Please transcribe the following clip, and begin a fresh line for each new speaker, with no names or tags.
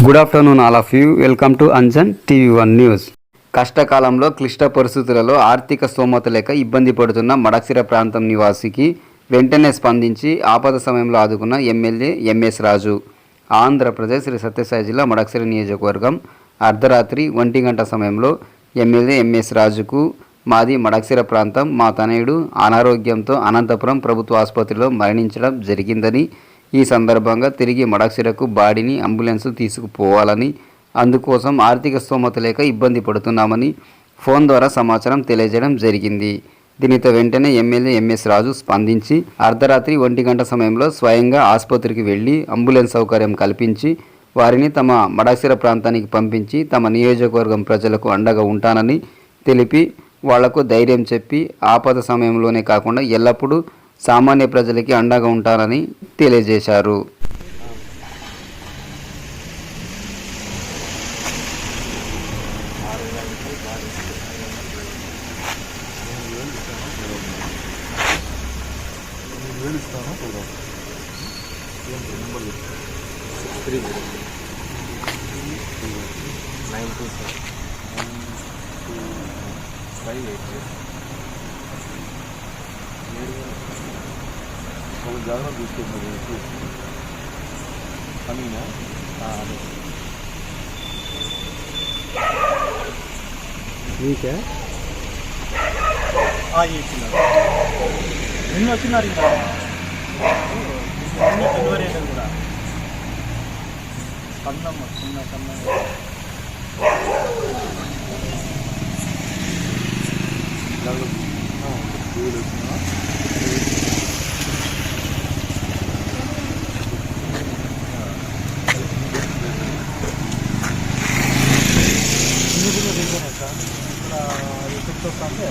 Good afternoon all of you. Welcome to Anjan TV 1 news. కష్టకాలంలో క్లిష్ట పరిస్థితులలో ఆర్థిక స్తోమత లేక ఇబ్బంది పడుతున్న మడక్సిర ప్రాంతం నివాసికి వెంటనే స్పందించి ఆపద సమయంలో ఆదుకున్న ఎమ్మెల్యే ఎంఎస్ రాజు. ఆంధ్రప్రదేశ్ శ్రీ సత్యసాయి జిల్లా మడక్సిర నియోజకవర్గం అర్ధరాత్రి 1 గంట సమయంలో ఎమ్మెల్యే ఎంఎస్ రాజుకు మాది మడక్సిర ప్రాంతం, మా తనయుడు అనారోగ్యంతో అనంతపురం ప్రభుత్వ ఆసుపత్రిలో మరణించడం జరిగిందని, ఈ సందర్భంగా తిరిగి మడక్సిరకు బాడీని అంబులెన్స్ తీసుకుపోవాలని, అందుకోసం ఆర్థిక స్తోమత లేక ఇబ్బంది పడుతున్నామని ఫోన్ ద్వారా సమాచారం తెలియజేయడం జరిగింది. దీనితో వెంటనే ఎమ్మెల్యే ఎంఎస్ రాజు స్పందించి అర్ధరాత్రి 1 గంట సమయంలో స్వయంగా ఆసుపత్రికి వెళ్లి అంబులెన్స్ సౌకర్యం కల్పించి వారిని తమ మడక్సిర ప్రాంతానికి పంపించి తమ నియోజకవర్గం ప్రజలకు అండగా ఉంటానని తెలిపి వాళ్లకు ధైర్యం చెప్పి ఆపద సమయంలోనే కాకుండా ఎల్లప్పుడూ సామాన్య ప్రజలకి అండగా ఉంటానని తెలియజేశారు.
జాగ్రత్త తీసుకుంటున్నారు కమింగ్
మీకే
నిన్న వచ్చినారు ఇంకా డెలివరీ అయ్యేది కూడా కన్నమ్మ చిన్న కన్నమ్మ ఎప్పుడు వస్తా అంటే